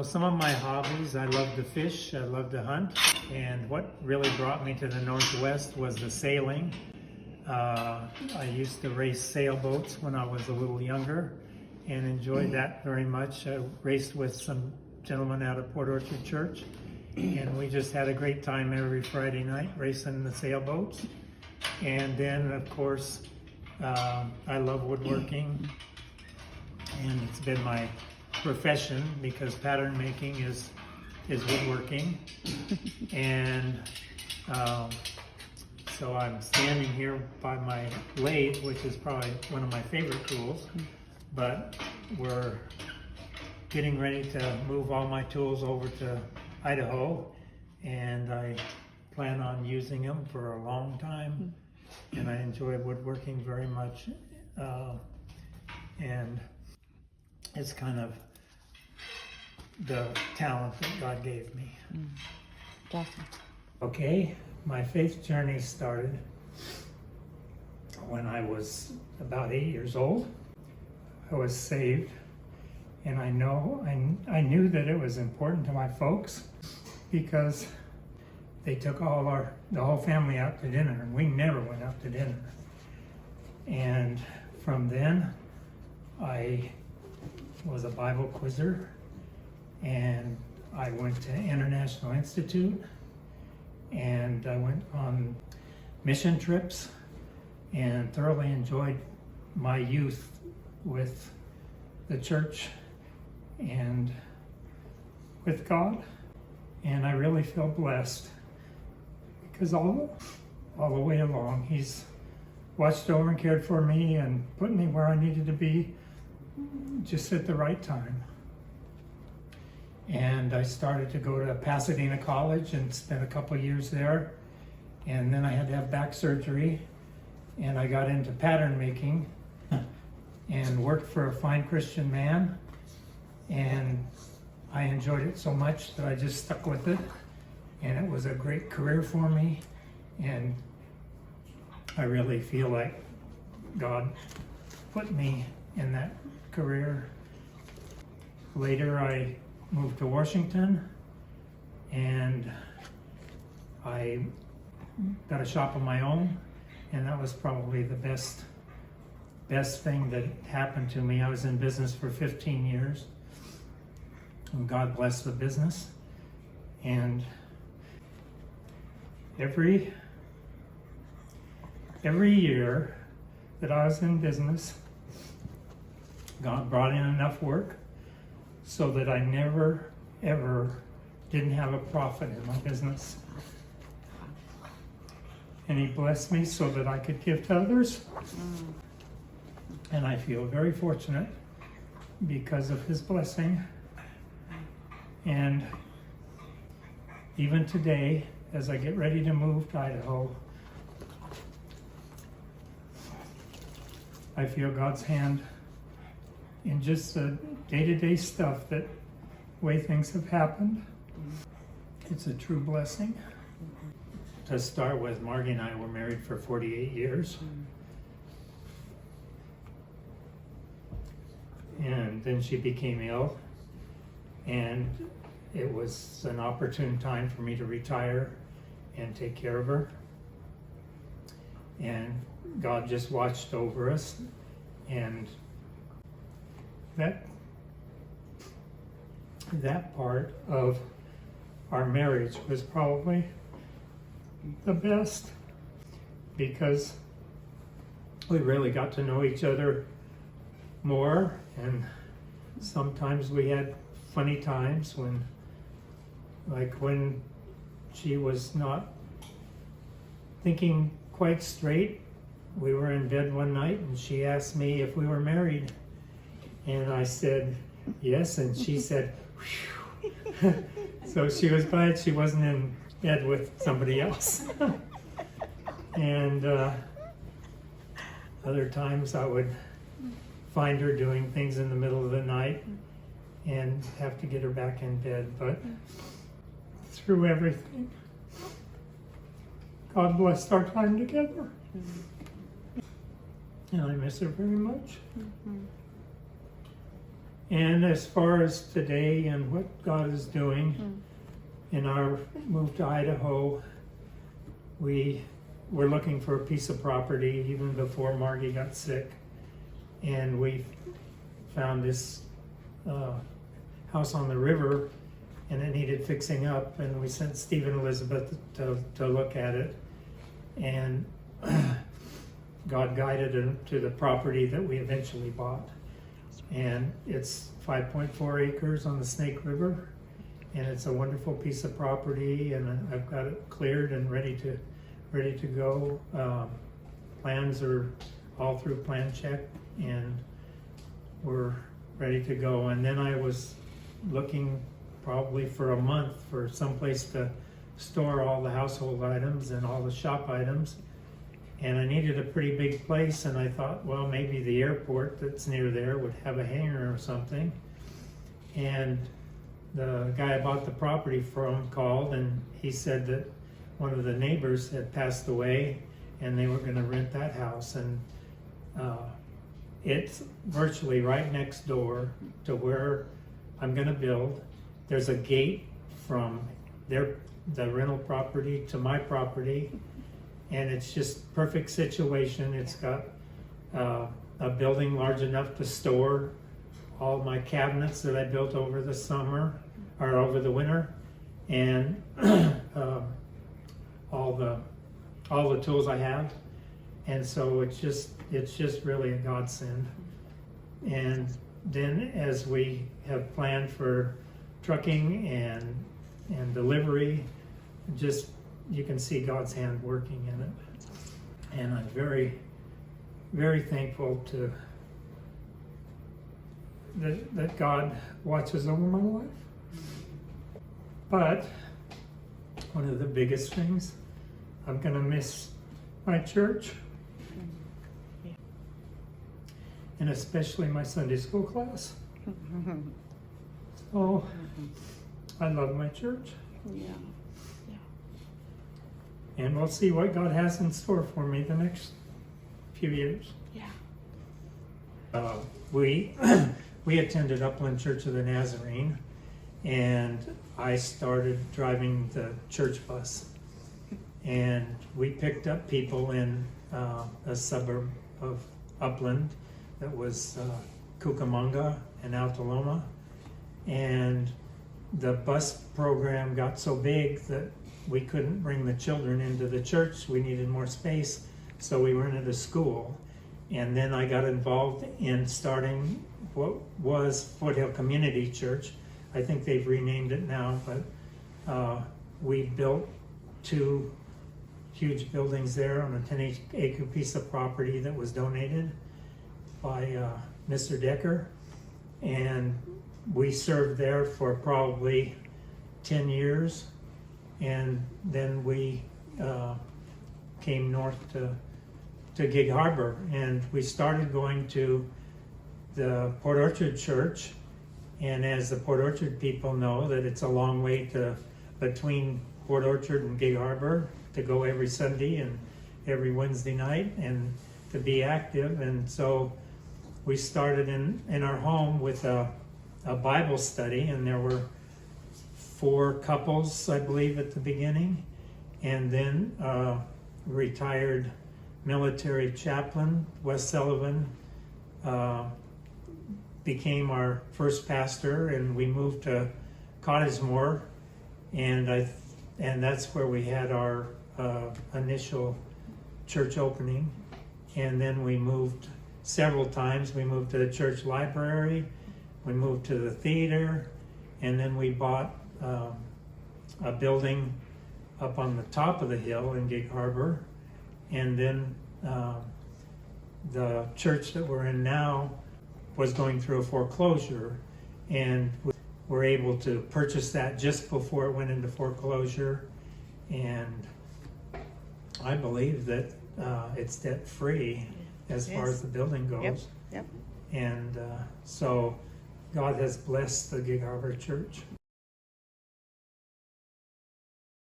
Some of my hobbies, I love to fish, I love to hunt, and what really brought me to the Northwest was the sailing. I used to race sailboats when I was a little younger and enjoyed that very much. I raced with some gentlemen out of Port Orchard Church, and we just had a great time every Friday night racing the sailboats. And then, of course, I love woodworking, and it's been my profession because pattern making is woodworking. And so I'm standing here by my lathe, which is probably one of my favorite tools, but we're getting ready to move all my tools over to Idaho, and I plan on using them for a long time, and I enjoy woodworking very much, and it's kind of the talent that God gave me. Awesome. Okay, my faith journey started when I was about 8 years old. I was saved, and I knew that it was important to my folks because they took the whole family out to dinner, and we never went out to dinner. And from then, I was a Bible quizzer, and I went to International Institute, and I went on mission trips and thoroughly enjoyed my youth with the church and with God. And I really feel blessed because all the way along He's watched over and cared for me and put me where I needed to be just at the right time. And I started to go to Pasadena College and spent a couple of years there. And then I had to have back surgery, and I got into pattern making and worked for a fine Christian man. And I enjoyed it so much that I just stuck with it. And it was a great career for me. And I really feel like God put me in that career. Later, I moved to Washington, and I got a shop of my own, and that was probably the best thing that happened to me. I was in business for 15 years, and God blessed the business. And every year that I was in business, God brought in enough work so that I never, ever didn't have a profit in my business. And He blessed me so that I could give to others. And I feel very fortunate because of His blessing. And even today, as I get ready to move to Idaho, I feel God's hand in just the day-to-day stuff, that way things have happened. It's a true blessing. To start with, Margie and I were married for 48 years. And then she became ill, and it was an opportune time for me to retire and take care of her. And God just watched over us, and that part of our marriage was probably the best, because we really got to know each other more, and sometimes we had funny times when she was not thinking quite straight. We were in bed one night, and she asked me if we were married, and I said yes, and she said whew. So she was glad she wasn't in bed with somebody else. And other times I would find her doing things in the middle of the night and have to get her back in bed. But through everything, God blessed our time together. And I miss her very much. And as far as today and what God is doing in our move to Idaho, we were looking for a piece of property even before Margie got sick. And we found this house on the river, and it needed fixing up, and we sent Steve and Elizabeth to look at it. And God guided them to the property that we eventually bought. And it's 5.4 acres on the Snake River, and it's a wonderful piece of property, and I've got it cleared and ready to go. Plans are all through plan check, and we're ready to go. And then I was looking probably for a month for someplace to store all the household items and all the shop items. And I needed a pretty big place, and I thought, well, maybe the airport that's near there would have a hangar or something. And the guy I bought the property from called, and he said that one of the neighbors had passed away, and they were going to rent that house. And it's virtually right next door to where I'm going to build. There's a gate from the rental property to my property. And it's just perfect situation. It's got a building large enough to store all my cabinets that I built over the summer or over the winter, and all the tools I have. And so it's just really a godsend. And then as we have planned for trucking and delivery, just you can see God's hand working in it. And I'm very, very thankful that God watches over my life. But one of the biggest things, I'm going to miss my church. And especially my Sunday school class. So I love my church. Yeah. And we'll see what God has in store for me the next few years. Yeah. We attended Upland Church of the Nazarene, and I started driving the church bus. And we picked up people in a suburb of Upland that was Cucamonga and Altaloma. And the bus program got so big that we couldn't bring the children into the church. We needed more space, so we rented a school. And then I got involved in starting what was Foothill Community Church. I think they've renamed it now, but we built 2 huge buildings there on a 10-acre piece of property that was donated by Mr. Decker. And we served there for probably 10 years. And then we came north to Gig Harbor, and we started going to the Port Orchard Church. And as the Port Orchard people know, that it's a long way between Port Orchard and Gig Harbor to go every Sunday and every Wednesday night and to be active. And so we started in our home with a Bible study, and there were 4 couples, I believe, at the beginning, and then retired military chaplain Wes Sullivan became our first pastor, and we moved to Cottesmore, and that's where we had our initial church opening. And then we moved several times. We moved to the church library, we moved to the theater, and then we bought a building up on the top of the hill in Gig Harbor. And then the church that we're in now was going through a foreclosure, and we were able to purchase that just before it went into foreclosure. And I believe that it's debt free as far as the building goes. Yep. And so God has blessed the Gig Harbor Church.